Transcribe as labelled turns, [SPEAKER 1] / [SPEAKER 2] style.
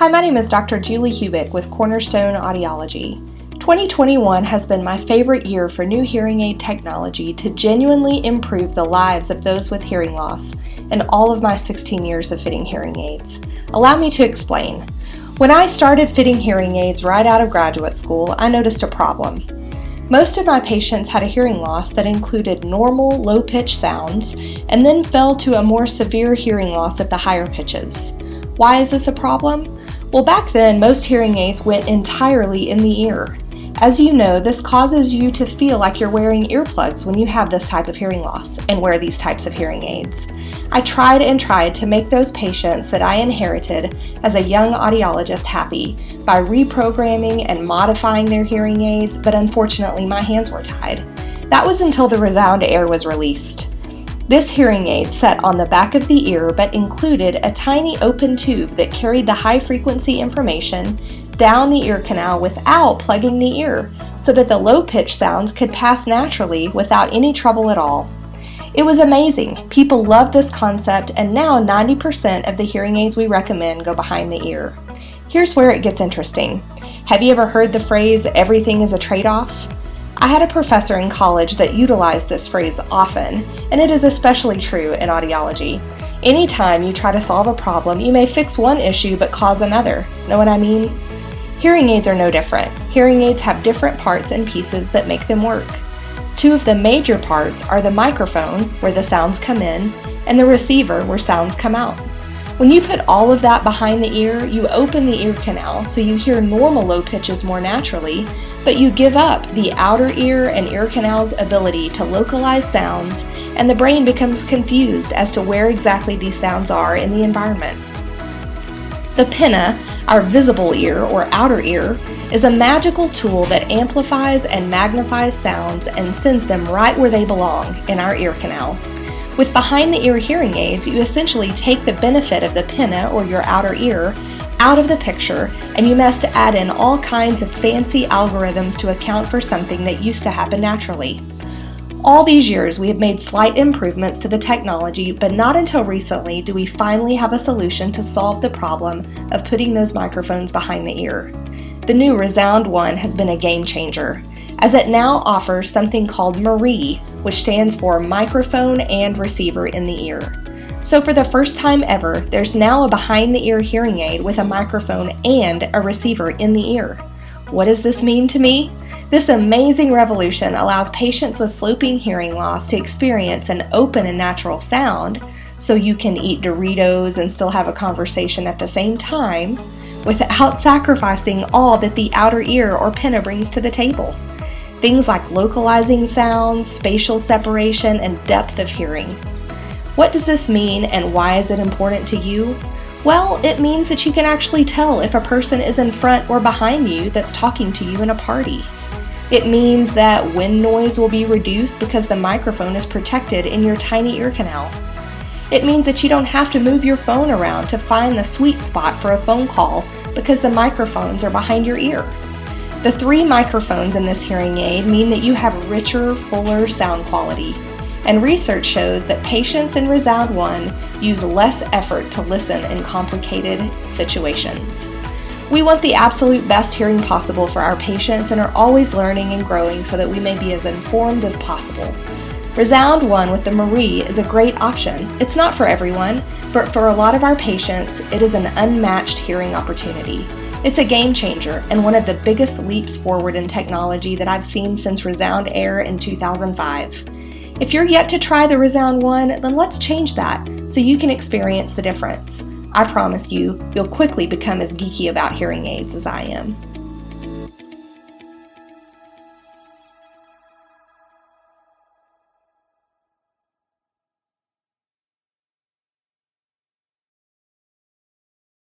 [SPEAKER 1] Hi, my name is Dr. Julie Hubik with Cornerstone Audiology. 2021 has been my favorite year for new hearing aid technology to genuinely improve the lives of those with hearing loss in all of my 16 years of fitting hearing aids. Allow me to explain. When I started fitting hearing aids right out of graduate school, I noticed a problem. Most of my patients had a hearing loss that included normal low-pitch sounds and then fell to a more severe hearing loss at the higher pitches. Why is this a problem? Well, back then, most hearing aids went entirely in the ear. As you know, this causes you to feel like you're wearing earplugs when you have this type of hearing loss and wear these types of hearing aids. I tried and tried to make those patients that I inherited as a young audiologist happy by reprogramming and modifying their hearing aids, but unfortunately my hands were tied. That was until the ReSound Air was released. This hearing aid sat on the back of the ear but included a tiny open tube that carried the high-frequency information down the ear canal without plugging the ear, so that the low-pitch sounds could pass naturally without any trouble at all. It was amazing. People loved this concept, and now 90% of the hearing aids we recommend go behind the ear. Here's where it gets interesting. Have you ever heard the phrase, "everything is a trade-off"? I had a professor in college that utilized this phrase often, and it is especially true in audiology. Anytime you try to solve a problem, you may fix one issue but cause another. Know what I mean? Hearing aids are no different. Hearing aids have different parts and pieces that make them work. Two of the major parts are the microphone, where the sounds come in, and the receiver, where sounds come out. When you put all of that behind the ear, you open the ear canal so you hear normal low pitches more naturally, but you give up the outer ear and ear canal's ability to localize sounds, and the brain becomes confused as to where exactly these sounds are in the environment. The pinna, our visible ear or outer ear, is a magical tool that amplifies and magnifies sounds and sends them right where they belong, in our ear canal. With behind-the-ear hearing aids, you essentially take the benefit of the pinna, or your outer ear, out of the picture, and you must add in all kinds of fancy algorithms to account for something that used to happen naturally. All these years, we have made slight improvements to the technology, but not until recently do we finally have a solution to solve the problem of putting those microphones behind the ear. The new ReSound One has been a game changer, as it now offers something called MRI, which stands for microphone and receiver in the ear. So for the first time ever, there's now a behind-the-ear hearing aid with a microphone and a receiver in the ear. What does this mean to me? This amazing revolution allows patients with sloping hearing loss to experience an open and natural sound, so you can eat Doritos and still have a conversation at the same time, without sacrificing all that the outer ear or pinna brings to the table. Things like localizing sounds, spatial separation, and depth of hearing. What does this mean, and why is it important to you? Well, it means that you can actually tell if a person is in front or behind you that's talking to you in a party. It means that wind noise will be reduced because the microphone is protected in your tiny ear canal. It means that you don't have to move your phone around to find the sweet spot for a phone call because the microphones are behind your ear. The 3 microphones in this hearing aid mean that you have richer, fuller sound quality. And research shows that patients in ReSound One use less effort to listen in complicated situations. We want the absolute best hearing possible for our patients and are always learning and growing so that we may be as informed as possible. ReSound One with the MRI is a great option. It's not for everyone, but for a lot of our patients, it is an unmatched hearing opportunity. It's a game changer and one of the biggest leaps forward in technology that I've seen since ReSound Air in 2005. If you're yet to try the ReSound One, then let's change that so you can experience the difference. I promise you, you'll quickly become as geeky about hearing aids as I am.